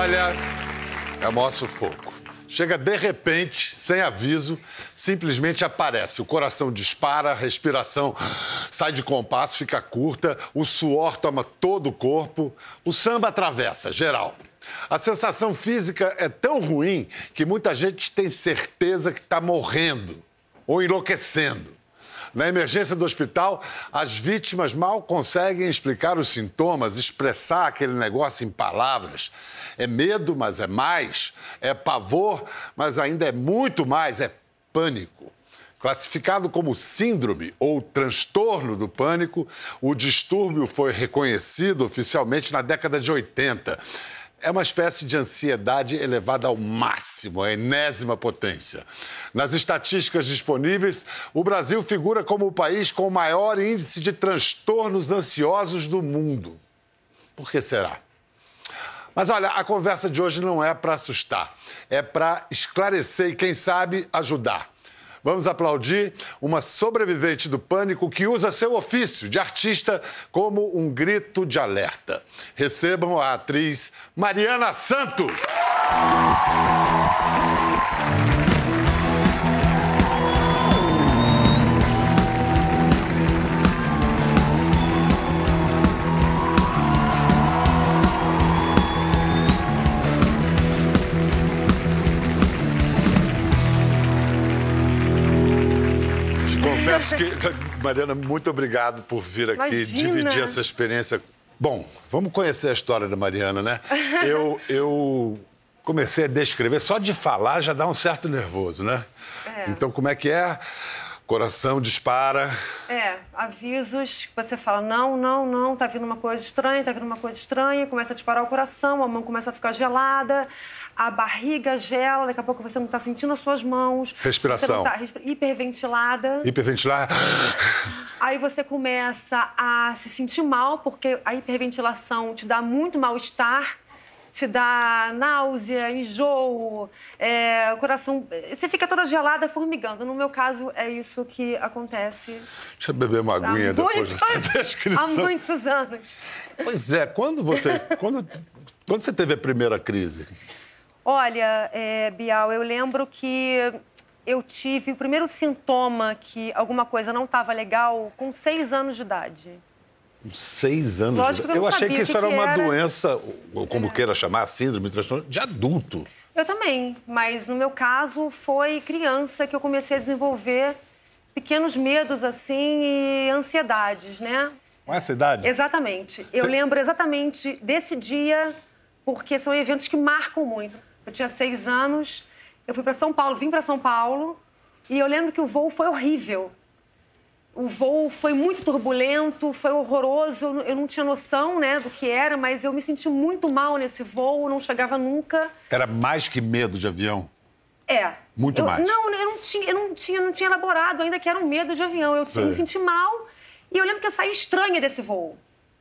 Olha, é o maior sufoco. Chega de repente, sem aviso, simplesmente aparece. O coração dispara, a respiração sai de compasso, fica curta, o suor toma todo o corpo, o samba atravessa, geral. A sensação física é tão ruim que muita gente tem certeza que está morrendo ou enlouquecendo. Na emergência do hospital, as vítimas mal conseguem explicar os sintomas, expressar aquele negócio em palavras. É medo, mas é mais. É pavor, mas ainda é muito mais. É pânico. Classificado como síndrome ou transtorno do pânico, o distúrbio foi reconhecido oficialmente na década de 80. É uma espécie de ansiedade elevada ao máximo, à enésima potência. Nas estatísticas disponíveis, o Brasil figura como o país com o maior índice de transtornos ansiosos do mundo. Por que será? Mas olha, a conversa de hoje não é para assustar, é para esclarecer e, quem sabe, ajudar. Vamos aplaudir uma sobrevivente do pânico que usa seu ofício de artista como um grito de alerta. Recebam a atriz Mariana Santos. Confesso que, Mariana, muito obrigado por vir aqui. Imagina. Dividir essa experiência. Bom, vamos conhecer a história da Mariana, né? Eu comecei a descrever, só de falar já dá um certo nervoso, né? Então, como é que é? Coração dispara. Avisos, você fala, não, tá vindo uma coisa estranha, começa a disparar o coração, a mão começa a ficar gelada, a barriga gela, daqui a pouco você não tá sentindo as suas mãos. Respiração. Você não tá hiperventilada. Hiperventilar. Aí você começa a se sentir mal, porque a hiperventilação te dá muito mal-estar, te dá náusea, enjoo, o coração... Você fica toda gelada, formigando. No meu caso, é isso que acontece. Deixa eu beber uma aguinha depois dessa descrição. Há muitos anos. Pois é, quando você teve a primeira crise? Olha, Bial, eu lembro que eu tive o primeiro sintoma que alguma coisa não estava legal com 6 anos de idade. 6 anos? Lógico que eu não achei sabia que isso era uma era. doença, ou como queira chamar, síndrome, transtorno, de adulto. Eu também, mas no meu caso foi criança que eu comecei a desenvolver pequenos medos assim e ansiedades, né? Com essa idade? Exatamente. Eu lembro exatamente desse dia, porque são eventos que marcam muito. Eu tinha 6 anos, eu fui para São Paulo, vim para São Paulo, e eu lembro que o voo foi horrível. O voo foi muito turbulento, foi horroroso, eu não tinha noção, né, do que era, mas eu me senti muito mal nesse voo, não chegava nunca. Era mais que medo de avião? Muito mais? Não, eu não tinha elaborado ainda que era um medo de avião. Eu me senti mal e eu lembro que eu saí estranha desse voo,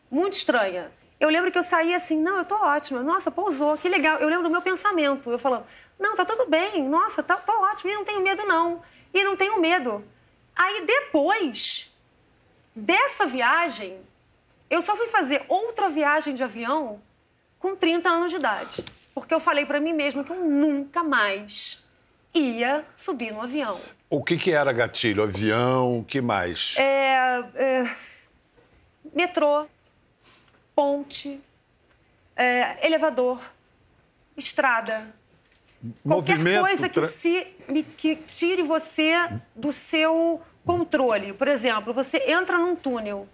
muito estranha. Eu lembro que eu saí assim, não, eu tô ótima, nossa, pousou, que legal. Eu lembro do meu pensamento, eu falando, não, tá tudo bem, nossa, tô ótima, e não tenho medo não, e não tenho medo. Aí, depois dessa viagem, eu só fui fazer outra viagem de avião com 30 anos de idade. Porque eu falei pra mim mesma que eu nunca mais ia subir no avião. O que era gatilho? Avião, o que mais? Metrô, ponte, elevador, estrada. Movimento, Qualquer coisa que tire você do seu controle. Por exemplo, você entra num túnel,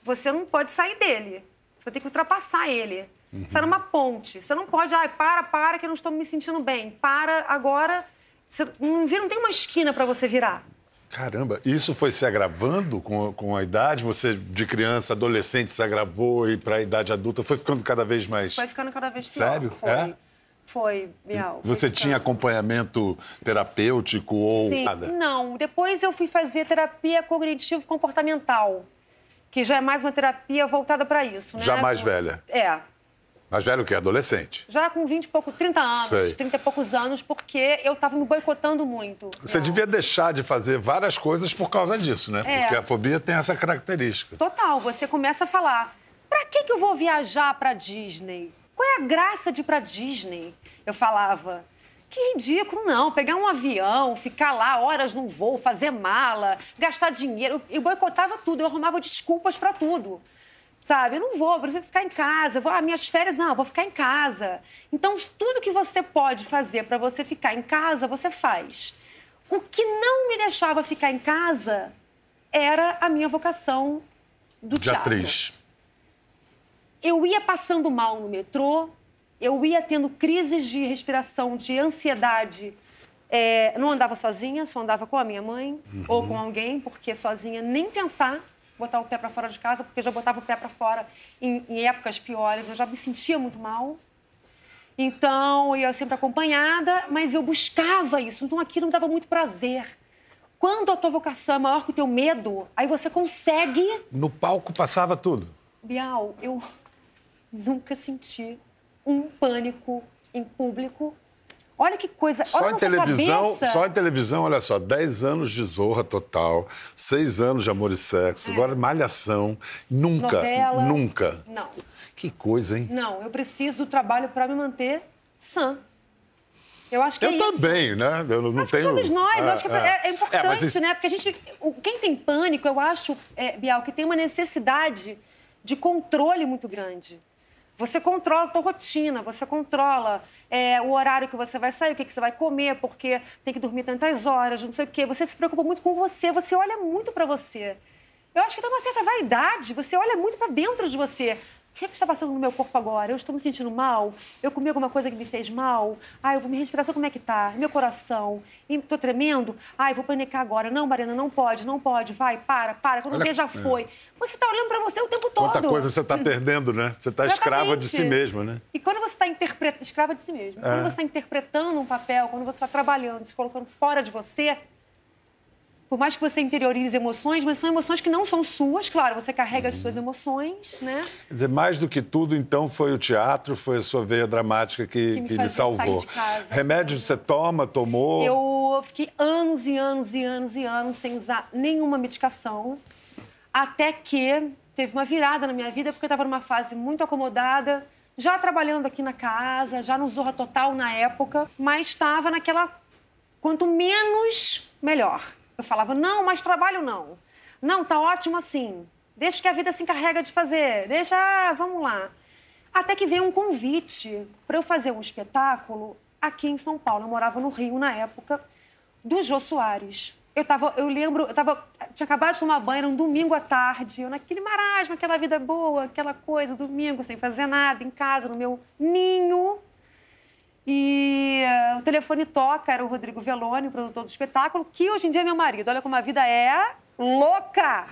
você não pode sair dele. Você vai ter que ultrapassar ele. Você está numa ponte, você não pode... para, que eu não estou me sentindo bem. Para, agora... Você não tem uma esquina para você virar. Caramba, isso foi se agravando com a idade? Você, de criança, adolescente, se agravou e para a idade adulta foi ficando cada vez mais... Foi ficando cada vez pior. Sério? Foi, Bial. Você tinha acompanhamento terapêutico ou nada? Não. Depois eu fui fazer terapia cognitivo-comportamental, que já é mais uma terapia voltada para isso, né? Já mais velha? Mais velho que adolescente? Já com 30 anos, Sei. 30 e poucos anos, porque eu estava me boicotando muito. Você devia deixar de fazer várias coisas por causa disso, né? Porque a fobia tem essa característica. Total, você começa a falar, pra que eu vou viajar pra Disney? Qual é a graça de ir pra Disney? Eu falava. Que ridículo, não. Pegar um avião, ficar lá horas num voo, fazer mala, gastar dinheiro. Eu boicotava tudo, eu arrumava desculpas pra tudo. Sabe? Eu não vou, eu prefiro ficar em casa. Minhas férias, não, eu vou ficar em casa. Então, tudo que você pode fazer pra você ficar em casa, você faz. O que não me deixava ficar em casa era a minha vocação do teatro. De atriz. Eu ia passando mal no metrô, eu ia tendo crises de respiração, de ansiedade. Não andava sozinha, só andava com a minha mãe ou com alguém, porque sozinha nem pensar, botar o pé para fora de casa, porque eu já botava o pé para fora em épocas piores, eu já me sentia muito mal. Então, eu ia sempre acompanhada, mas eu buscava isso, então aquilo me dava muito prazer. Quando a tua vocação é maior que o teu medo, aí você consegue... No palco passava tudo. Bial, eu nunca senti um pânico em público. Olha que coisa... Só olha em televisão, cabeça. só em televisão, olha só, 10 anos de Zorra Total, 6 anos de Amor e Sexo, agora Malhação. Nunca, Novela. nunca. Não. Que coisa, hein? Não, eu preciso do trabalho para me manter sã. Eu acho que Eu é isso. também, né? Eu não Acho tenho... que todos nós, eu acho que é importante, mas isso... né? Porque a gente... Quem tem pânico, eu acho, Bial, que tem uma necessidade de controle muito grande. Você controla a tua rotina, você controla o horário que você vai sair, o que você vai comer, porque tem que dormir tantas horas, não sei o quê. Você se preocupa muito com você olha muito para você. Eu acho que tem uma certa vaidade, você olha muito para dentro de você. O que está passando no meu corpo agora? Eu estou me sentindo mal? Eu comi alguma coisa que me fez mal? Minha respiração como é que tá? Meu coração? Estou tremendo? Eu vou panicar agora. Não, Mariana, não pode. Vai, para. Quando o dia já foi. Você está olhando para você o tempo todo. Quanta coisa você está perdendo, né? Você está escrava de si mesma, né? E quando você está interpretando... Escrava de si mesma. Quando você está interpretando um papel, quando você está trabalhando, se colocando fora de você... Por mais que você interiorize emoções, mas são emoções que não são suas. Claro, você carrega as suas emoções, né? Quer dizer, mais do que tudo, então, foi o teatro, foi a sua veia dramática que lhe salvou. Sair de casa. Remédio você tomou? Eu fiquei anos e anos e anos e anos sem usar nenhuma medicação. Até que teve uma virada na minha vida, porque eu estava numa fase muito acomodada, já trabalhando aqui na casa, já no Zorra Total na época, mas estava naquela... Quanto menos, melhor. Eu falava, não, mas trabalho não. Não, tá ótimo assim. Deixa que a vida se encarrega de fazer. Vamos lá. Até que veio um convite para eu fazer um espetáculo aqui em São Paulo. Eu morava no Rio na época, do Jô Soares. Tinha acabado de tomar banho, era um domingo à tarde, eu naquele marasmo, aquela vida boa, aquela coisa, domingo, sem fazer nada, em casa, no meu ninho. E o telefone toca, era o Rodrigo Veloni, o produtor do espetáculo, que hoje em dia é meu marido. Olha como a vida é louca!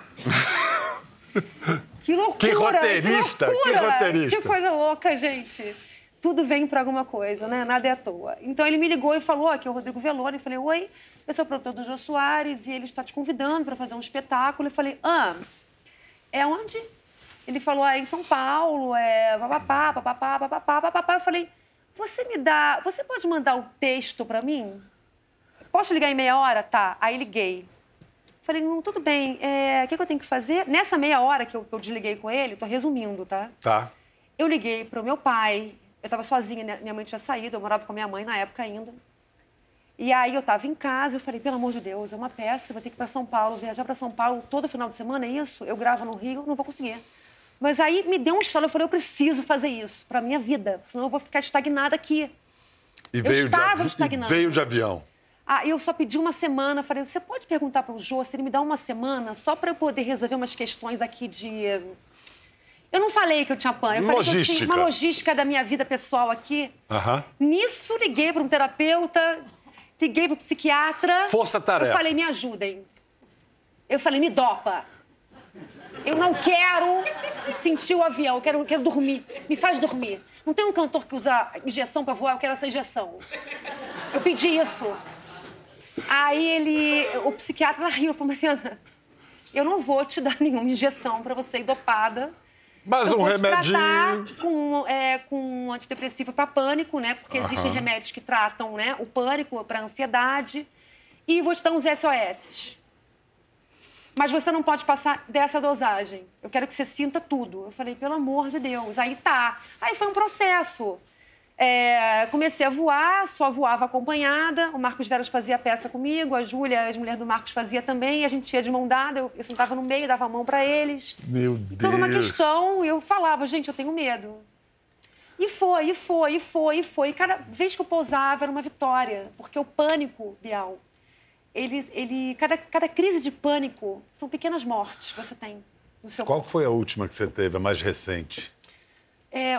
Que loucura! Que roteirista! Que loucura! Que roteirista! Que coisa louca, gente! Tudo vem pra alguma coisa, né? Nada é à toa. Então ele me ligou e falou, aqui é o Rodrigo Veloni. Eu falei, oi, eu sou o produtor do Jô Soares e ele está te convidando para fazer um espetáculo. Eu falei, é onde? Ele falou, em São Paulo, papapá, papapá, papapá, papapá. Eu falei... Você pode mandar o texto pra mim? Posso ligar em meia hora? Tá. Aí liguei. Falei, tudo bem. O que eu tenho que fazer? Nessa meia hora que eu desliguei com ele, tô resumindo, tá? Tá. Eu liguei pro meu pai. Eu tava sozinha, né? Minha mãe tinha saído, eu morava com a minha mãe na época ainda. E aí eu tava em casa, eu falei, pelo amor de Deus, é uma peça, eu vou ter que ir pra São Paulo, viajar pra São Paulo todo final de semana, é isso? Eu gravo no Rio, não vou conseguir. Mas aí me deu um estalo, eu falei, eu preciso fazer isso pra minha vida, senão eu vou ficar estagnada aqui. E veio de avião. Eu só pedi uma semana, falei, você pode perguntar pro Jô se ele me dá uma semana só pra eu poder resolver umas questões aqui de... Eu não falei que eu tinha pânico, eu falei que eu tinha uma logística da minha vida pessoal aqui. Nisso, liguei pra um terapeuta, liguei pro psiquiatra. Força-tarefa. Eu falei, me ajudem. Eu falei, me dopa. Eu não quero sentir o avião, eu quero dormir. Me faz dormir. Não tem um cantor que usa injeção pra voar, eu quero essa injeção. Eu pedi isso. Aí o psiquiatra riu, falou, Mariana, eu não vou te dar nenhuma injeção pra você ir dopada. Mas um remedinho. Eu vou te tratar com um antidepressivo pra pânico, né? Porque existem remédios que tratam, né, o pânico pra ansiedade. E vou te dar uns SOS. mas você não pode passar dessa dosagem. Eu quero que você sinta tudo. Eu falei, pelo amor de Deus. Aí tá. Aí foi um processo. Comecei a voar, só voava acompanhada. O Marcos Veras fazia a peça comigo, a Júlia, a mulher do Marcos, fazia também. A gente ia de mão dada, eu sentava no meio, dava a mão para eles. Meu Deus. Toda uma questão, eu falava, gente, eu tenho medo. E foi. E cada vez que eu pousava era uma vitória. Porque o pânico, Bial, cada crise de pânico são pequenas mortes que você tem no seu Qual corpo. foi a última que você teve, a mais recente?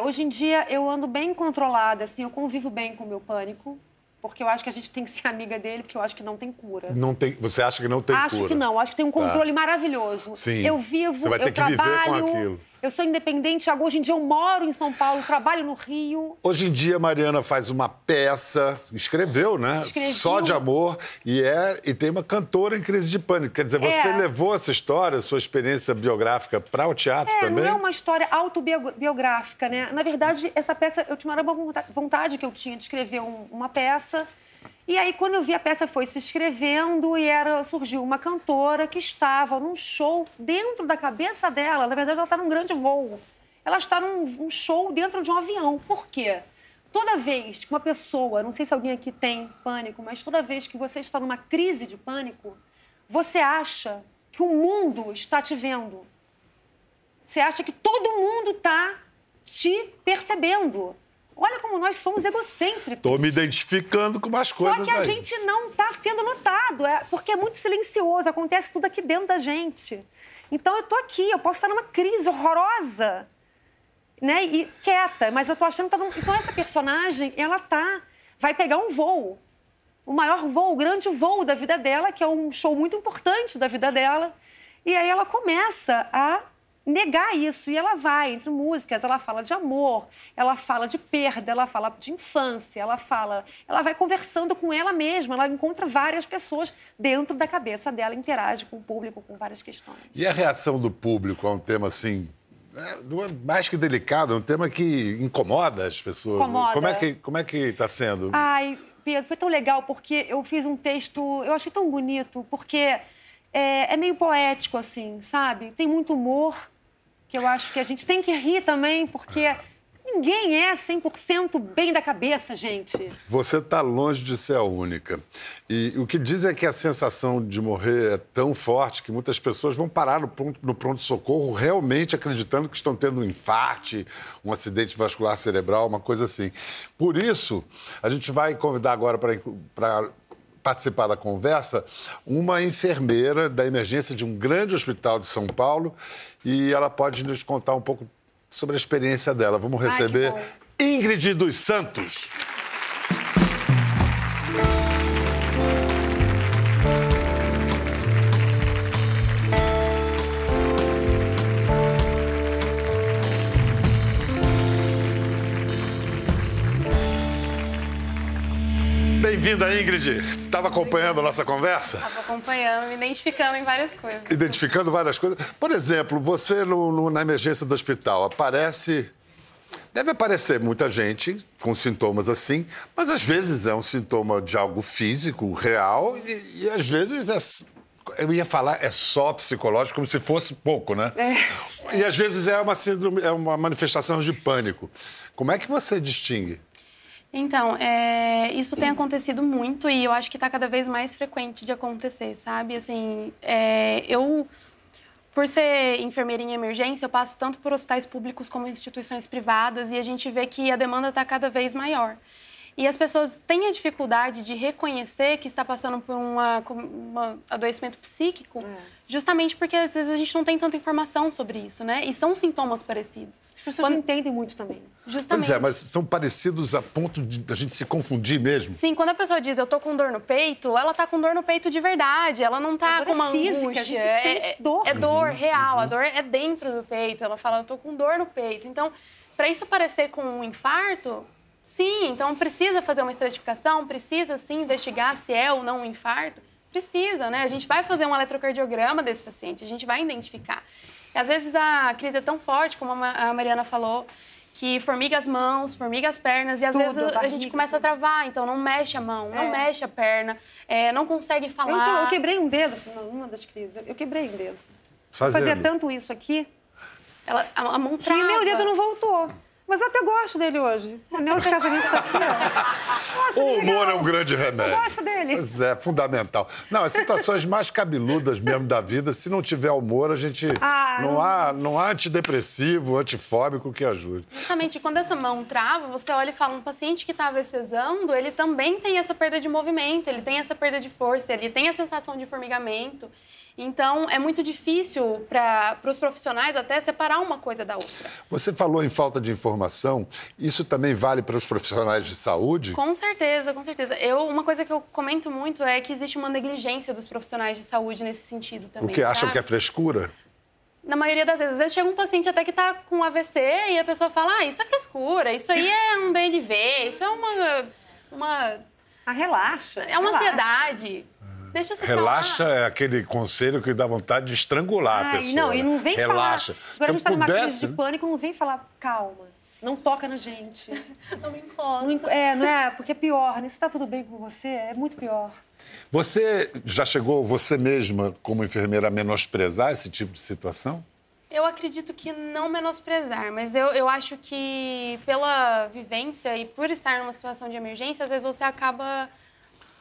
Hoje em dia, eu ando bem controlada, assim, eu convivo bem com o meu pânico, porque eu acho que a gente tem que ser amiga dele, porque eu acho que não tem cura. Não tem, você acha que não tem cura? Acho que não, acho que tem um controle maravilhoso. Sim. Eu vivo, você vai ter eu que trabalho, viver com aquilo. Eu sou independente, hoje em dia eu moro em São Paulo, trabalho no Rio. Hoje em dia, a Mariana faz uma peça, escreveu, né? Escrevi. Só de amor, e tem uma cantora em crise de pânico. Quer dizer, você levou essa história, sua experiência biográfica, para o teatro também? Não é uma história autobiográfica, né? Na verdade, essa peça, eu tinha uma vontade que eu tinha de escrever uma peça. E aí, quando eu vi a peça, foi se escrevendo e surgiu uma cantora que estava num show dentro da cabeça dela. Na verdade, ela está num grande voo. Ela está num show dentro de um avião. Por quê? Toda vez que uma pessoa, não sei se alguém aqui tem pânico, mas toda vez que você está numa crise de pânico, você acha que o mundo está te vendo. Você acha que todo mundo está te percebendo. Olha como nós somos egocêntricos. Estou me identificando com umas coisas aí. Só que a gente não está sendo notado, porque é muito silencioso, acontece tudo aqui dentro da gente. Então, eu estou aqui, eu posso estar numa crise horrorosa, né? E quieta, mas eu estou achando que Então, essa personagem, vai pegar um voo. O maior voo, o grande voo da vida dela, que é um show muito importante da vida dela. E aí ela começa a negar isso. E ela vai, entre músicas, ela fala de amor, ela fala de perda, ela fala de infância, ela vai conversando com ela mesma, ela encontra várias pessoas dentro da cabeça dela, interage com o público, com várias questões. E a reação do público a um tema assim, mais que delicado, é um tema que incomoda as pessoas. Incomoda. Como é que está sendo? Ai, Pedro, foi tão legal, porque eu fiz um texto, eu achei tão bonito, porque é meio poético, assim, sabe? Tem muito humor, que eu acho que a gente tem que rir também, porque ninguém é 100% bem da cabeça, gente. Você está longe de ser a única. E o que diz é que a sensação de morrer é tão forte que muitas pessoas vão parar no pronto-socorro realmente acreditando que estão tendo um infarte, um acidente vascular cerebral, uma coisa assim. Por isso, a gente vai convidar agora para participar da conversa uma enfermeira da emergência de um grande hospital de São Paulo, e ela pode nos contar um pouco sobre a experiência dela. Vamos receber Ingrid dos Santos. Bem-vinda, Ingrid. Você estava acompanhando a nossa conversa? Estava acompanhando, me identificando em várias coisas. Identificando várias coisas. Por exemplo, você na emergência do hospital, deve aparecer muita gente com sintomas assim, mas às vezes é um sintoma de algo físico, real, e às vezes eu ia falar, é só psicológico, como se fosse pouco, né? E às vezes é uma síndrome, é uma manifestação de pânico. Como é que você distingue? Então, isso tem acontecido muito e eu acho que está cada vez mais frequente de acontecer, sabe? Assim, eu, por ser enfermeira em emergência, eu passo tanto por hospitais públicos como instituições privadas e a gente vê que a demanda está cada vez maior. E as pessoas têm a dificuldade de reconhecer que está passando por um adoecimento psíquico, justamente porque às vezes a gente não tem tanta informação sobre isso, né? E são sintomas parecidos. As pessoas não entendem muito também. Justamente. Pois é, mas são parecidos a ponto de a gente se confundir mesmo? Sim, quando a pessoa diz eu tô com dor no peito, ela tá com dor no peito de verdade, ela não tá com uma física, angústia. A gente sente dor. É dor real, a dor é dentro do peito. Ela fala, eu tô com dor no peito. Então, para isso parecer com um infarto, sim, então precisa fazer uma estratificação, precisa sim investigar se é ou não um infarto. Precisa, né? A gente vai fazer um eletrocardiograma desse paciente, a gente vai identificar. E, às vezes a crise é tão forte, como a Mariana falou, que formiga as mãos, formiga as pernas, e às vezes a gente começa a travar, então não mexe a mão, não mexe a perna, não consegue falar. Eu quebrei um dedo numa das crises, eu quebrei um dedo. Fazendo. Fazia tanto isso aqui, a mão trava. e meu dedo não voltou. Mas eu até gosto dele hoje. O anel de casamento tá aqui, ó. O humor é um grande remédio. Eu gosto dele. Mas é fundamental. Não, as situações mais cabeludas mesmo da vida, se não tiver humor, a gente... não há antidepressivo, antifóbico que ajude. Justamente, quando essa mão trava, você olha e fala, um paciente que está AVCzando, ele também tem essa perda de movimento, ele tem essa perda de força, ele tem a sensação de formigamento. Então, é muito difícil para os profissionais até separar uma coisa da outra. Você falou em falta de informação. Isso também vale para os profissionais de saúde? Com certeza, com certeza. Uma coisa que eu comento muito é que existe uma negligência dos profissionais de saúde nesse sentido também. Porque acham que é frescura? Na maioria das vezes. Às vezes chega um paciente até que está com AVC e a pessoa fala, isso é frescura, isso aí é um DNV, isso é uma... relaxa. É uma ansiedade. Deixa eu Relaxa é aquele conselho que dá vontade de estrangular a pessoa. Não, e não vem relaxa. falar... Agora a gente está numa crise de pânico, não vem falar, calma, não toca na gente. Não me encosta. Não é? Porque é pior, né? Se está tudo bem com você, é muito pior. Você já chegou, você mesma, como enfermeira, a menosprezar esse tipo de situação? Eu acredito que não menosprezar, mas eu acho que pela vivência e por estar numa situação de emergência, às vezes você acaba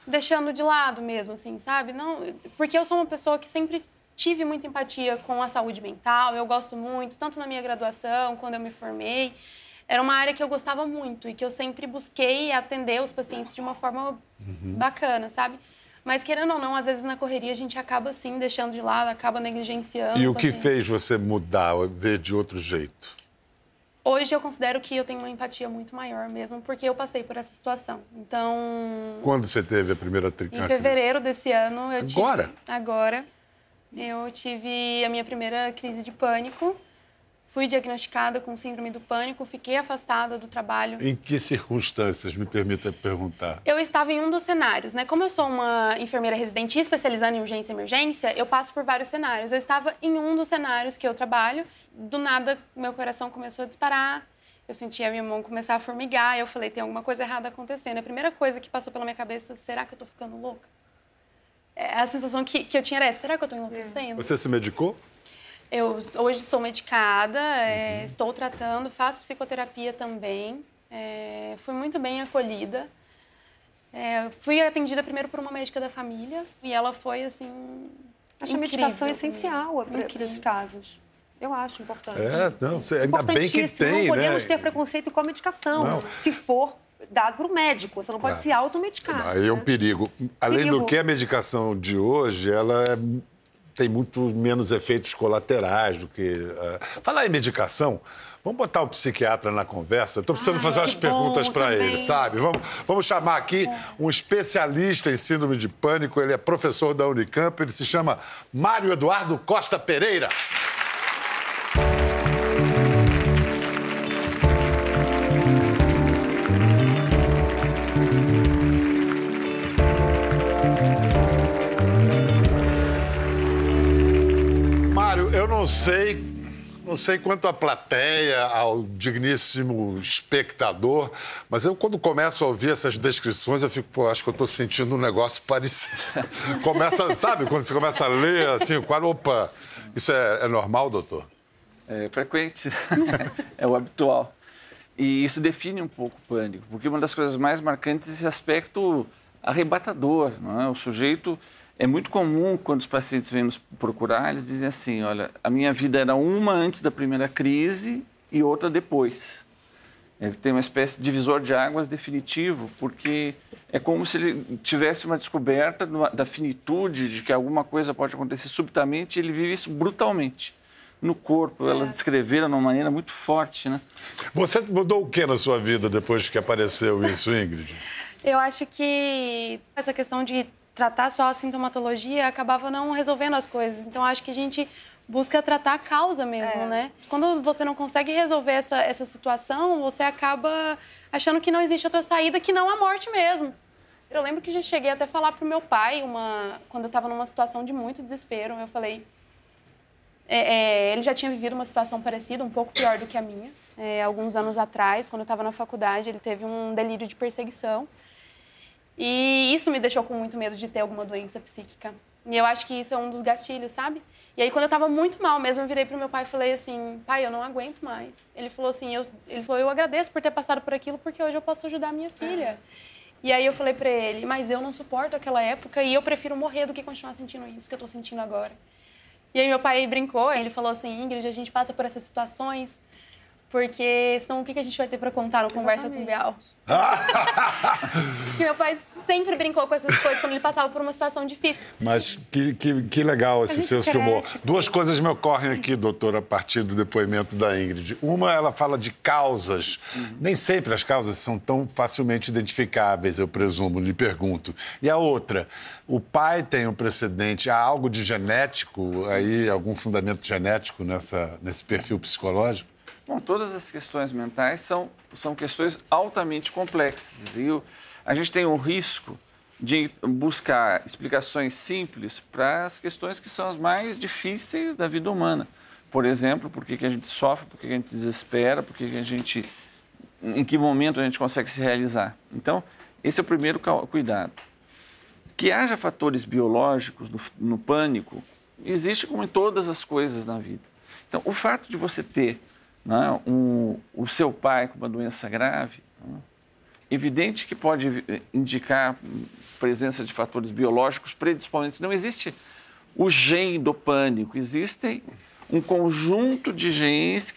deixando de lado mesmo, assim, sabe? Não, porque eu sou uma pessoa que sempre tive muita empatia com a saúde mental, eu gosto muito, tanto na minha graduação, quando eu me formei. Era uma área que eu gostava muito e que eu sempre busquei atender os pacientes de uma forma bacana, sabe? Mas, querendo ou não, às vezes na correria a gente acaba, assim, deixando de lado, acaba negligenciando. E o que fez você mudar, ver de outro jeito? Hoje eu considero que eu tenho uma empatia muito maior mesmo, porque eu passei por essa situação. Então... Quando você teve a primeira Em fevereiro desse ano, eu tive... Agora? Agora. Eu tive a minha primeira crise de pânico. Fui diagnosticada com síndrome do pânico, fiquei afastada do trabalho. Em que circunstâncias, me permita perguntar? Eu estava em um dos cenários, né? Como eu sou uma enfermeira residente especializada em urgência e emergência, eu passo por vários cenários. Eu estava em um dos cenários que eu trabalho. Do nada, meu coração começou a disparar. Eu senti a minha mão começar a formigar. Eu falei, tem alguma coisa errada acontecendo. A primeira coisa que passou pela minha cabeça, será que eu tô ficando louca? A sensação que eu tinha era essa, será que eu tô enlouquecendo? Você se medicou? Eu hoje estou medicada, estou tratando, faço psicoterapia também. Fui muito bem acolhida. Fui atendida primeiro por uma médica da família e ela foi, assim, Acho a medicação essencial para esses casos. Eu acho importante. Ainda bem que tem, não podemos ter preconceito com a medicação. Não. Se for dado para o médico, você não pode se automedicar. Aí é um perigo. Além do que, a medicação de hoje, ela tem muito menos efeitos colaterais do que... Falar em medicação, vamos botar o psiquiatra na conversa? Estou precisando fazer umas perguntas para ele, sabe? Vamos chamar aqui um especialista em síndrome de pânico, ele é professor da Unicamp, ele se chama Mário Eduardo Costa Pereira. Eu não sei quanto à plateia, ao digníssimo espectador, mas eu, quando começo a ouvir essas descrições, eu fico, acho que eu estou sentindo um negócio parecido. Sabe, quando você começa a ler, assim, o quadro, opa, isso é normal, doutor? É frequente, é o habitual. E isso define um pouco o pânico, porque uma das coisas mais marcantes é esse aspecto arrebatador, não é? O sujeito... É muito comum, quando os pacientes vêm nos procurar, eles dizem assim, olha, a minha vida era uma antes da primeira crise e outra depois. Ele tem uma espécie de divisor de águas definitivo, porque é como se ele tivesse uma descoberta da finitude, de que alguma coisa pode acontecer subitamente, e ele vive isso brutalmente. No corpo, elas descreveram de uma maneira muito forte, né? Você mudou o que na sua vida depois que apareceu isso, Ingrid? Eu acho que essa questão de tratar só a sintomatologia acabava não resolvendo as coisas. Então, acho que a gente busca tratar a causa mesmo, né? Quando você não consegue resolver essa situação, você acaba achando que não existe outra saída que não a morte mesmo. Eu lembro que já cheguei até a falar pro meu pai, quando eu estava numa situação de muito desespero, eu falei, Ele já tinha vivido uma situação parecida, um pouco pior do que a minha. Alguns anos atrás, quando eu estava na faculdade, ele teve um delírio de perseguição. E isso me deixou com muito medo de ter alguma doença psíquica. E eu acho que isso é um dos gatilhos, sabe? E aí, quando eu estava muito mal mesmo, eu virei pro meu pai e falei assim, pai, eu não aguento mais. Ele falou assim, eu agradeço por ter passado por aquilo, porque hoje eu posso ajudar a minha filha. E aí eu falei pra ele, mas eu não suporto aquela época e eu prefiro morrer do que continuar sentindo isso que eu tô sentindo agora. E aí meu pai brincou, ele falou assim, Ingrid, a gente passa por essas situações, porque senão o que a gente vai ter pra contar no Conversa com o Bial? Porque meu pai sempre brincou com essas coisas quando ele passava por uma situação difícil. Mas que legal esse senso de humor. Duas coisas me ocorrem aqui, doutora, a partir do depoimento da Ingrid. Uma, ela fala de causas. Nem sempre as causas são tão facilmente identificáveis, eu presumo, lhe pergunto. E a outra, o pai tem um precedente, há algo de genético aí, algum fundamento genético nesse perfil psicológico? Bom, todas as questões mentais são questões altamente complexas e a gente tem um risco de buscar explicações simples para as questões que são as mais difíceis da vida humana. Por exemplo, por que a gente sofre, por que a gente desespera, em que momento a gente consegue se realizar. Então, esse é o primeiro cuidado. Que haja fatores biológicos no pânico, existe como em todas as coisas na vida. Então, o fato de você ter o seu pai com uma doença grave, evidente que pode indicar presença de fatores biológicos predisponentes. Não existe o gene do pânico, existem um conjunto de genes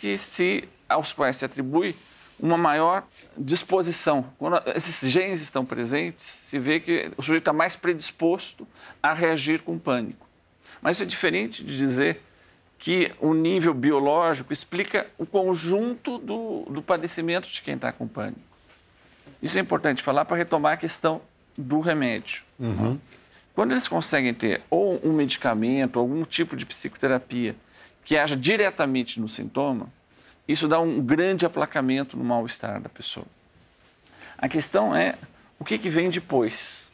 aos quais se atribui uma maior disposição. Quando esses genes estão presentes, se vê que o sujeito está mais predisposto a reagir com pânico. Mas isso é diferente de dizer que o nível biológico explica o conjunto do padecimento de quem está com pânico. Isso é importante falar para retomar a questão do remédio. Uhum. Quando eles conseguem ter ou um medicamento, algum tipo de psicoterapia que haja diretamente no sintoma, isso dá um grande aplacamento no mal-estar da pessoa. A questão é o que vem depois.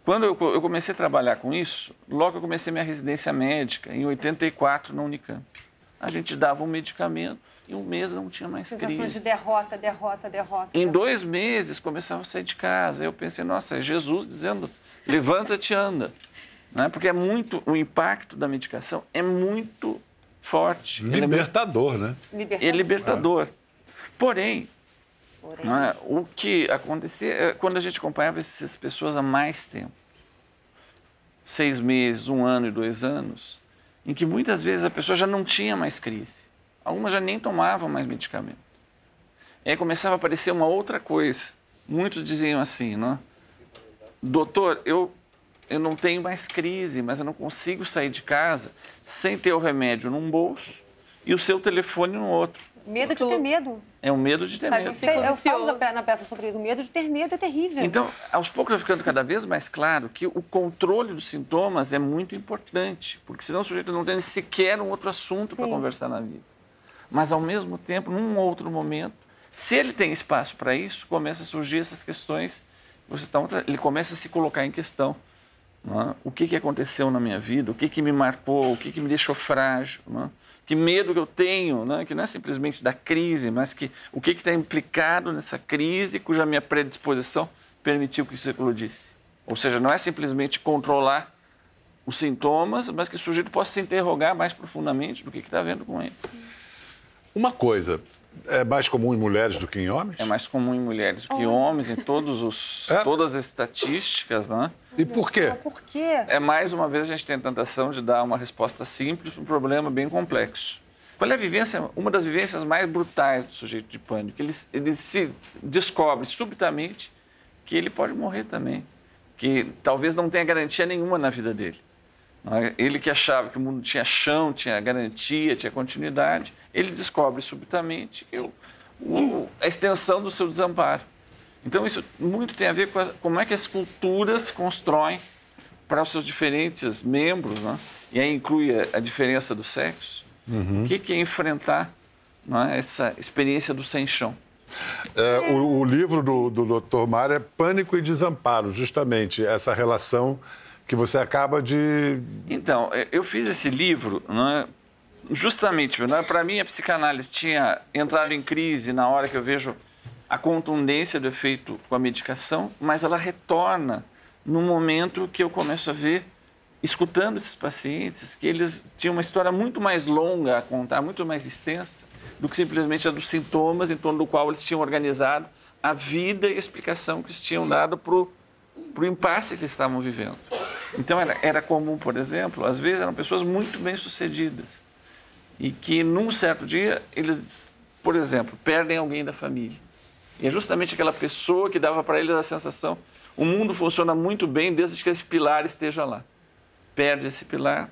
Quando eu comecei a trabalhar com isso, logo que eu comecei minha residência médica, em 84, na Unicamp. A gente dava um medicamento e um mês não tinha mais crise. Sensação de derrota. Em 2 meses, começava a sair de casa. Aí eu pensei, nossa, é Jesus dizendo, levanta-te e anda. Né? Porque o impacto da medicação é muito forte. Libertador, né? É libertador. Porém, o que acontecia é quando a gente acompanhava essas pessoas há mais tempo, 6 meses, 1 ano e 2 anos, em que muitas vezes a pessoa já não tinha mais crise. Algumas já nem tomavam mais medicamento. E aí começava a aparecer uma outra coisa. Muitos diziam assim, doutor, eu não tenho mais crise, mas eu não consigo sair de casa sem ter o remédio num bolso e o seu telefone no outro. Medo de ter medo. É um medo de ter medo. Eu falo na peça sobre isso. O medo de ter medo é terrível. Então, aos poucos vai ficando cada vez mais claro que o controle dos sintomas é muito importante, porque senão o sujeito não tem sequer um outro assunto para conversar na vida. Mas, ao mesmo tempo, num outro momento, se ele tem espaço para isso, começa a surgir essas questões, ele começa a se colocar em questão. O que aconteceu na minha vida, o que me marcou, o que me deixou frágil, que medo que eu tenho, que não é simplesmente da crise, mas o que está implicado nessa crise cuja minha predisposição permitiu que isso eclodisse. Ou seja, não é simplesmente controlar os sintomas, mas que o sujeito possa se interrogar mais profundamente do que está vendo com ele. Uma coisa, é mais comum em mulheres do que em homens? É mais comum em mulheres do que em homens, em todas as estatísticas, E por quê? Por quê? Mais uma vez, a gente tem a tentação de dar uma resposta simples para um problema bem complexo. Qual é a vivência, uma das vivências mais brutais do sujeito de pânico? Ele se descobre subitamente que ele pode morrer também, que talvez não tenha garantia nenhuma na vida dele. Ele que achava que o mundo tinha chão, tinha garantia, tinha continuidade, ele descobre subitamente a extensão do seu desamparo. Então, isso muito tem a ver com como é que as culturas constroem para os seus diferentes membros, e aí inclui a diferença do sexo. O que é enfrentar essa experiência do sem chão? O livro do Dr. Mário é Pânico e Desamparo, justamente essa relação que você acaba de... Então, eu fiz esse livro, né, justamente, né, para mim a psicanálise tinha entrado em crise na hora que eu vejo a contundência do efeito com a medicação, mas ela retorna no momento que eu começo a ver, escutando esses pacientes, que eles tinham uma história muito mais longa a contar, muito mais extensa, do que simplesmente a dos sintomas em torno do qual eles tinham organizado a vida e a explicação que eles tinham dado para o impasse que eles estavam vivendo. Então, era comum, por exemplo, às vezes eram pessoas muito bem-sucedidas e que, num certo dia, eles, por exemplo, perdem alguém da família. E é justamente aquela pessoa que dava para eles a sensação: o mundo funciona muito bem desde que esse pilar esteja lá. Perde esse pilar,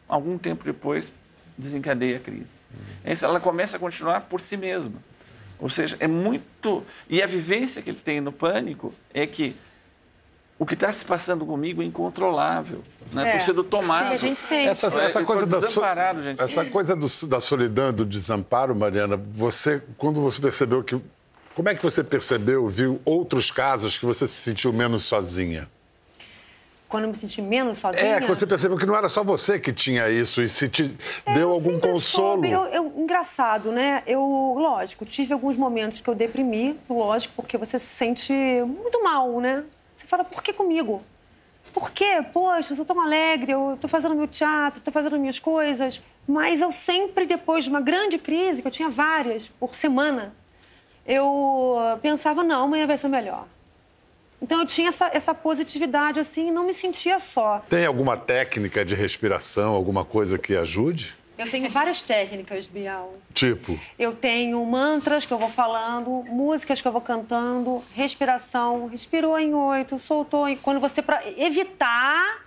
algum tempo depois desencadeia a crise. Ela começa a continuar por si mesma. Ou seja, é muito... E a vivência que ele tem no pânico é que o que está se passando comigo é incontrolável, né? Estou sendo tomado. A gente sente. Essa coisa gente. Essa coisa da solidão, do desamparo, Mariana, quando você percebeu que... Como é que você percebeu, viu outros casos que você se sentiu menos sozinha? Quando eu me senti menos sozinha... Que você percebeu que não era só você que tinha isso e se te deu algum consolo. Engraçado, né? Lógico, tive alguns momentos que eu deprimi, lógico, porque você se sente muito mal, né? Você fala, por que comigo? Por quê? Poxa, eu sou tão alegre, eu tô fazendo meu teatro, tô fazendo minhas coisas. Mas eu sempre, depois de uma grande crise, que eu tinha várias por semana, eu pensava, não, amanhã vai ser melhor. Então, eu tinha essa positividade, assim, e não me sentia só. Tem alguma técnica de respiração, alguma coisa que ajude? Eu tenho várias técnicas, Bial. Tipo? Eu tenho mantras que eu vou falando, músicas que eu vou cantando, respiração. Respirou em 8, soltou em... Quando você... Para evitar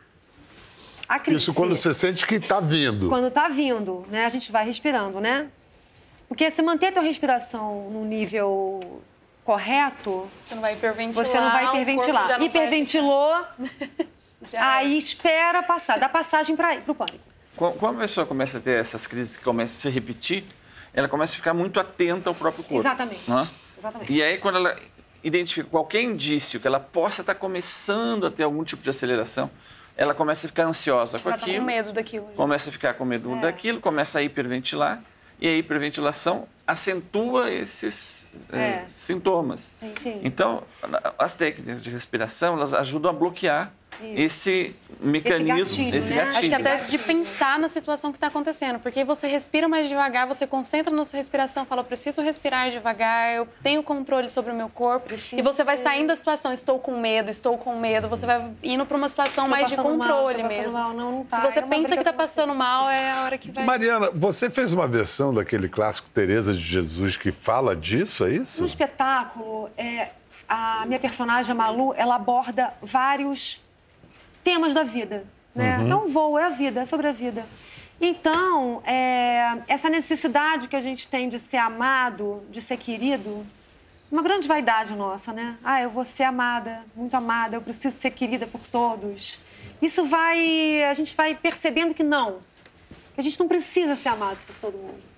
a crise. Isso quando você sente que está vindo. Quando está vindo, né? A gente vai respirando, né? Porque se manter a tua respiração no nível... correto, você não vai hiperventilar. Você não vai hiperventilar. Hiperventilou, aí espera passar, dá passagem para o pânico. Quando a pessoa começa a ter essas crises que começam a se repetir, ela começa a ficar muito atenta ao próprio corpo. Exatamente. Exatamente. E aí, quando ela identifica qualquer indício que ela possa estar começando a ter algum tipo de aceleração, ela começa a ficar ansiosa com aquilo. Com medo daquilo. Começa a ficar com medo daquilo, começa a hiperventilar. E a hiperventilação acentua esses sintomas. Sim. Então, as técnicas de respiração, elas ajudam a bloquear esse mecanismo, esse gatilho. Acho que até de pensar na situação que está acontecendo, porque você respira mais devagar, você concentra na sua respiração, fala, eu preciso respirar devagar, eu tenho controle sobre o meu corpo, e você vai saindo da situação, estou com medo, você vai indo para uma situação mais de controle mesmo. Não tá. Se você pensa que está passando mal, é a hora que vai... Mariana, você fez uma versão daquele clássico Teresa de Jesus que fala disso, é isso? No espetáculo, a minha personagem, a Malu, ela aborda vários temas da vida, né? É um voo, é a vida, é sobre a vida. Então, essa necessidade que a gente tem de ser amado, de ser querido, uma grande vaidade nossa, né? Eu vou ser amada, muito amada, eu preciso ser querida por todos. Isso a gente vai percebendo que a gente não precisa ser amado por todo mundo.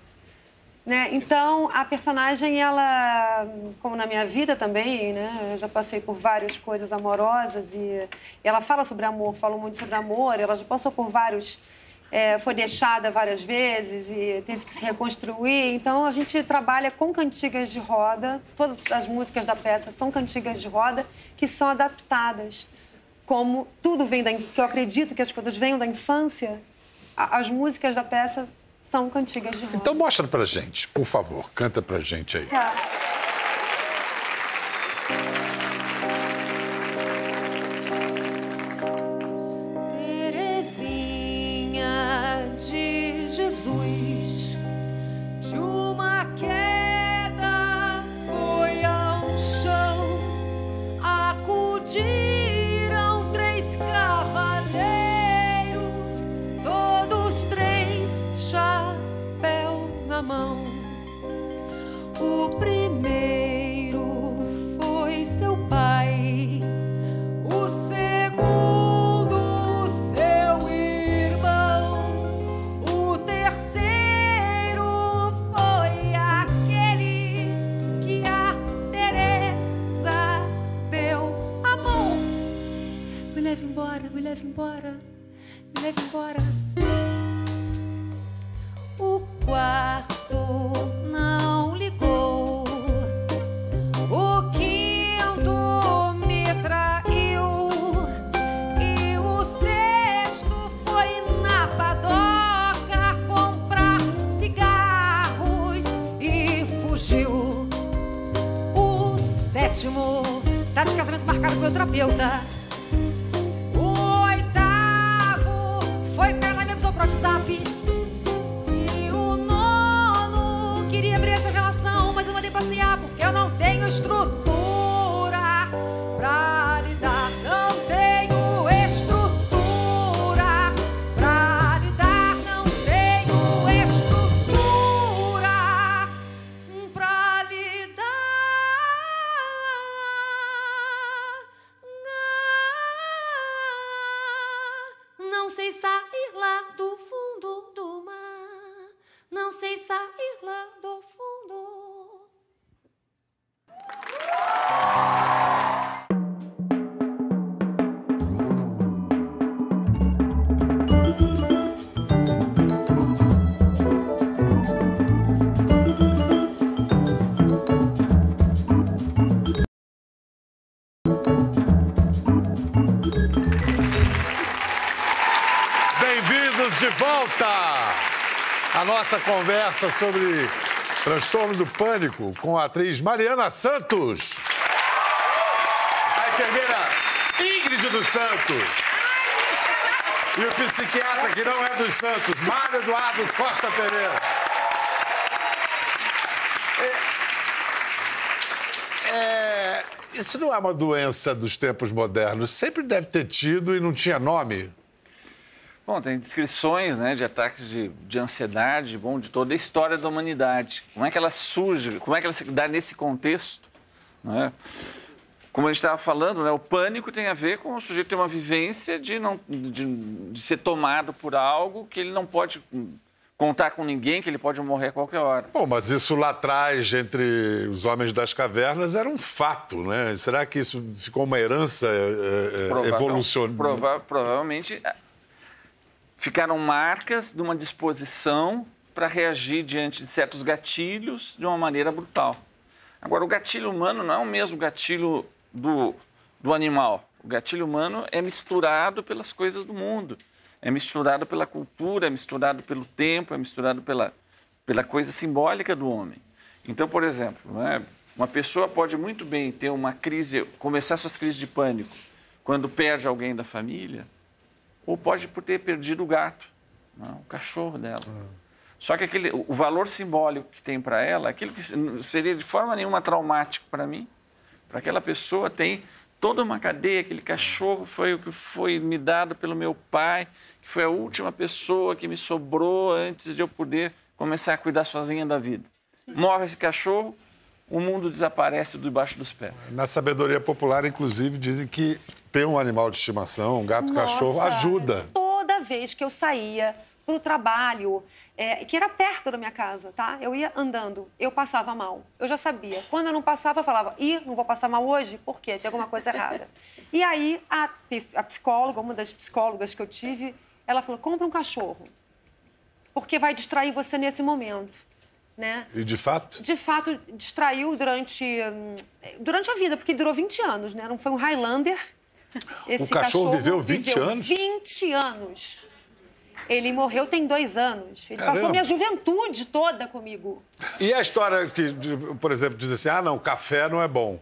Né? Então, a personagem, ela, como na minha vida também, né? Eu já passei por várias coisas amorosas e ela fala sobre amor, falou muito sobre amor, ela já passou por vários... foi deixada várias vezes e teve que se reconstruir. Então, a gente trabalha com cantigas de roda, todas as músicas da peça são cantigas de roda que são adaptadas. Como tudo vem que eu acredito que as coisas venham da infância, as músicas da peça são cantigas de roda. Então mostra pra gente, por favor. Canta pra gente aí. Tá. Terezinha de Jesus, de uma queda foi ao chão, acudiram 3 cavaleiros, todos 3 chapéu na mão. O primeiro foi seu pai, o segundo seu irmão, o terceiro foi aquele que a Teresa deu a mão. Me leve embora, me Data de casamento marcada com meu terapeuta. O 8º foi pra ela, me avisou pro WhatsApp. E o 9º queria abrir essa relação, mas eu mandei passear porque eu não tenho estrutura pra lidar. Não tenho estrutura pra lidar. Não tenho estrutura pra lidar. Não sei sair lá do fundo do mar. Não sei sair lá do fundo. Bem-vindos de volta à nossa conversa sobre transtorno do pânico com a atriz Mariana Santos, a enfermeira Ingrid dos Santos e o psiquiatra que não é dos Santos, Mário Eduardo Costa Pereira. Isso não é uma doença dos tempos modernos? Sempre deve ter tido e não tinha nome? Bom, tem descrições, né, de ataques de ansiedade, bom, de toda a história da humanidade. Como é que ela surge, como é que ela se dá nesse contexto, né? Como a gente estava falando, né, o pânico tem a ver com o sujeito ter uma vivência de ser tomado por algo que ele não pode contar com ninguém, que ele pode morrer a qualquer hora. Bom, mas isso lá atrás, entre os homens das cavernas, era um fato, né? Será que isso ficou uma herança evolucionária? Provavelmente ficaram marcas de uma disposição para reagir diante de certos gatilhos de uma maneira brutal. Agora, o gatilho humano não é o mesmo gatilho do animal. O gatilho humano é misturado pelas coisas do mundo, é misturado pela cultura, é misturado pelo tempo, é misturado pela coisa simbólica do homem. Então, por exemplo, né, uma pessoa pode muito bem ter uma crise, começar suas crises de pânico quando perde alguém da família, ou pode por ter perdido o gato, não, o cachorro dela. Só que o valor simbólico que tem para ela, aquilo que seria de forma nenhuma traumático para mim, para aquela pessoa tem toda uma cadeia. Aquele cachorro foi o que foi me dado pelo meu pai, que foi a última pessoa que me sobrou antes de eu poder começar a cuidar sozinha da vida. Morre esse cachorro, o mundo desaparece debaixo dos pés. Na sabedoria popular, inclusive, dizem que ter um animal de estimação, um gato, cachorro, ajuda. Toda vez que eu saía para o trabalho, que era perto da minha casa, tá? Eu ia andando, eu passava mal. Eu já sabia. Quando eu não passava, eu falava, não vou passar mal hoje? Por quê? Tem alguma coisa errada. E aí, a psicóloga, uma das psicólogas que eu tive, ela falou, compra um cachorro, porque vai distrair você nesse momento. Né? E de fato? De fato, distraiu durante a vida, porque durou 20 anos, né? Foi um Highlander. O cachorro viveu 20 anos? 20 anos. Ele morreu tem 2 anos. Ele Caramba. passou minha juventude toda comigo. E a história que, por exemplo, diz assim, não, café não é bom.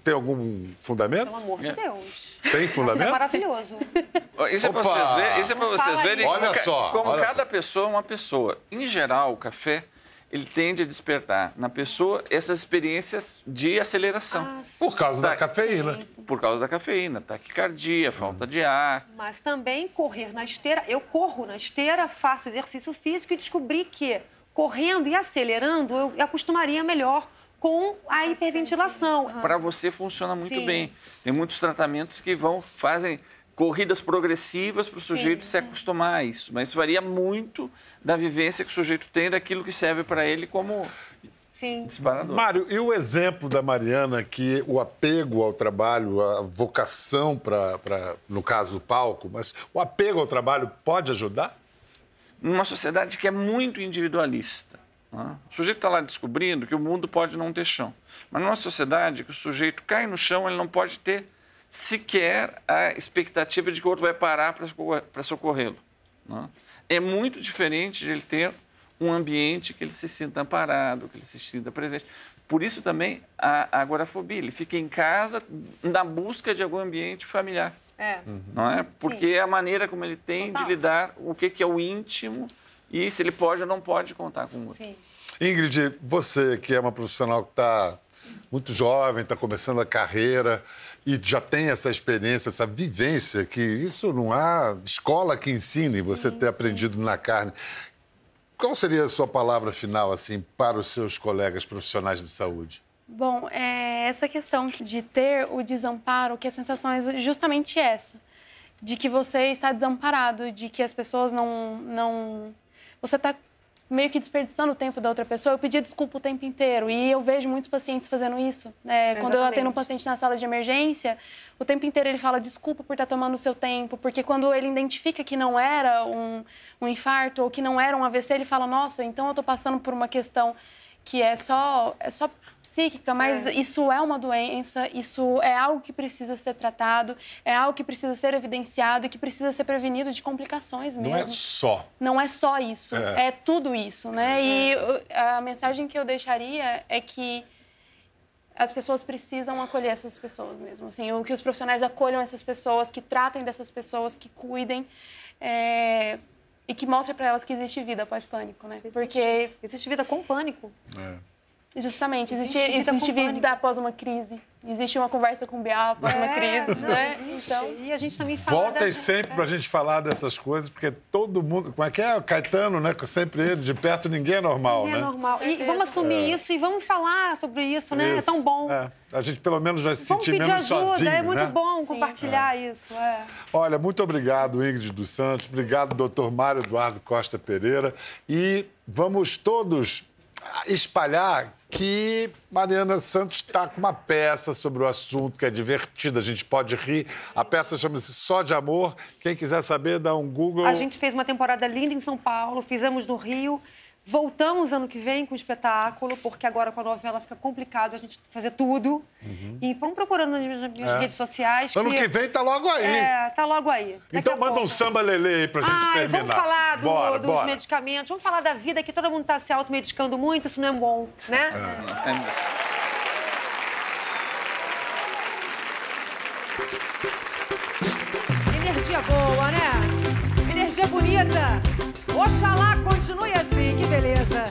Tem algum fundamento? Pelo amor de Deus. Tem fundamento? É maravilhoso. Isso é para vocês verem Olha só, como olha cada só. pessoa é uma pessoa. Em geral, o café, ele tende a despertar na pessoa essas experiências de aceleração. Por causa da cafeína. Por causa da cafeína, taquicardia, falta de ar. Mas também correr na esteira. Eu corro na esteira, faço exercício físico e descobri que correndo e acelerando eu acostumaria melhor com a hiperventilação. Para você funciona muito Sim. bem. Tem muitos tratamentos que fazem corridas progressivas para o sujeito se acostumar a isso. Mas isso varia muito da vivência que o sujeito tem, daquilo que serve para ele como disparador. Mário, e o exemplo da Mariana, que o apego ao trabalho, a vocação no caso do palco, mas o apego ao trabalho pode ajudar? Numa sociedade que é muito individualista. Né? O sujeito está lá descobrindo que o mundo pode não ter chão. Mas numa sociedade que o sujeito cai no chão, ele não pode ter sequer a expectativa de que o outro vai parar para socorrê-lo. Né? É muito diferente de ele ter um ambiente que ele se sinta amparado, que ele se sinta presente. Por isso também a agorafobia. Ele fica em casa na busca de algum ambiente familiar. Não é? Porque é a maneira como ele tem de lidar, o que é o íntimo e se ele pode ou não pode contar com o outro. Sim. Ingrid, você que é uma profissional que está muito jovem, está começando a carreira e já tem essa experiência, essa vivência, que isso não há escola que ensine você ter aprendido na carne. Qual seria a sua palavra final, assim, para os seus colegas profissionais de saúde? Bom, essa questão de ter o desamparo, que a sensação é justamente essa, de que você está desamparado, de que as pessoas não... Você está meio que desperdiçando o tempo da outra pessoa. Eu pedia desculpa o tempo inteiro e eu vejo muitos pacientes fazendo isso. Quando eu atendo um paciente na sala de emergência, o tempo inteiro ele fala desculpa por estar tomando o seu tempo, porque quando ele identifica que não era um infarto ou que não era um AVC, ele fala, nossa, então eu estou passando por uma questão que é só psíquica, mas isso é uma doença, isso é algo que precisa ser tratado, é algo que precisa ser evidenciado e que precisa ser prevenido de complicações mesmo. Não é só. Não é só isso, é tudo isso, né? E a mensagem que eu deixaria é que as pessoas precisam acolher essas pessoas mesmo, assim, que os profissionais acolham essas pessoas, que tratem dessas pessoas, que cuidem, e que mostre para elas que existe vida após pânico, né? Porque existe vida com pânico. Justamente, existe vida após uma crise. Existe uma conversa com o BA após uma crise, né? Então, e a gente também fala... Voltem sempre pra gente falar dessas coisas, porque todo mundo... Como é que é? O Caetano, né? Sempre ele, de perto ninguém é normal, ninguém né? é normal. E vamos assumir isso e vamos falar sobre isso, né? Isso. É tão bom. A gente pelo menos vai se sentir menos Vamos pedir ajuda, sozinho, é muito né? bom compartilhar isso. Olha, muito obrigado, Ingrid dos Santos. Obrigado, doutor Mário Eduardo Costa Pereira. E vamos todos espalhar que Mariana Santos está com uma peça sobre o assunto que é divertida, a gente pode rir. A peça chama-se Só de Amor. Quem quiser saber, dá um Google. A gente fez uma temporada linda em São Paulo, fizemos no Rio. Voltamos ano que vem com o espetáculo, porque agora com a novela fica complicado a gente fazer tudo. E vamos procurando nas minhas redes sociais. Ano que vem tá logo aí. Tá logo aí. Então manda um samba lelê aí pra gente terminar. Vamos falar dos bora. medicamentos, vamos falar da vida, que todo mundo tá se automedicando muito, isso não é bom, né? Energia boa, né? Energia bonita. Oxalá continue assim, que beleza.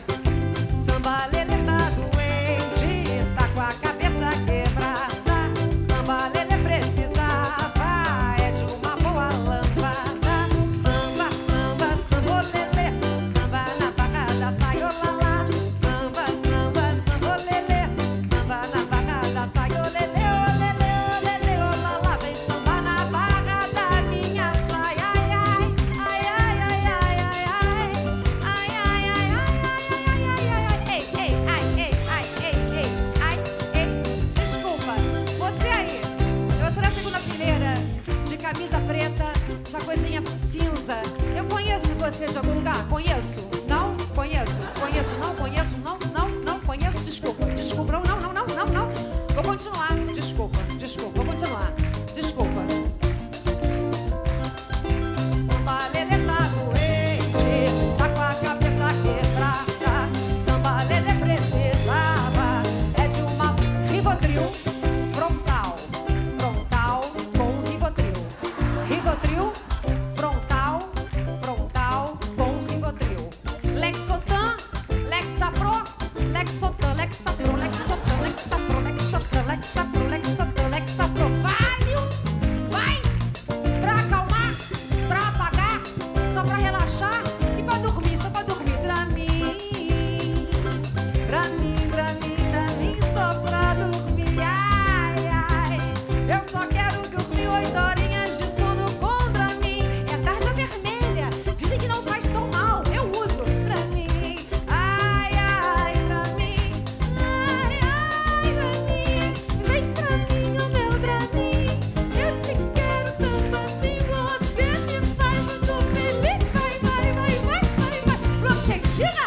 Samba lelê tá doente, tá com a cabeça quebrada. Samba lelê precisava, é de uma boa lâmpada. Samba, samba, samba lelê, samba na barra da saiolala. Samba, samba, samba lelê, samba na barra da saiolelê. Olelê, olelê, olala, vem samba na barra da minha saia. Ai, ai, ai, ai, ai, ai. Ai, ai, ai, ai, ai, ai, ai, ai, ai. Ei, ei, ai, ei, ai, ei, ei, ai, ei. Desculpa, você aí, eu sou da segunda fileira, de camisa preta, essa coisinha cinza. Eu conheço você de algum lugar? Conheço? Não? Conheço? Conheço? Não? Conheço? Não? Não? Não? Conheço? Desculpa. Desculpa. Não, não, não, não, não. Vou continuar. Desculpa. Desculpa. Vou continuar. Desculpa. Samba lelê tá doente, tá com a cabeça quebrada. Samba lelê precisava, é de uma Rivotril frontal. Frontal com Rivotril. Rivotril frontal. Frontal com Rivotril. Lexotan, Lexapro, Lexotan, Lexapro, Lexotan, Lexapro, Lexotan, Lexapro, Lexotan, Lexapro. Valium, vai! Pra acalmar, pra apagar, só pra relaxar e pra dormir, só pra dormir. Dramin, Dramin, Dramin, Dramin, só pra dormir. Ai, ai, eu só quero dormir 8 horinhas de sono com Dramin. É tarja vermelha, dizem que não faz tão mal. Eu uso Dramin. Ai, ai, Dramin. Ai, ai, Dramin. Vem pra mim, o meu Dramin. Eu te quero tanto assim, você me faz muito feliz. Vai, vai, vai, vai, vai, vai. Fluoxetina.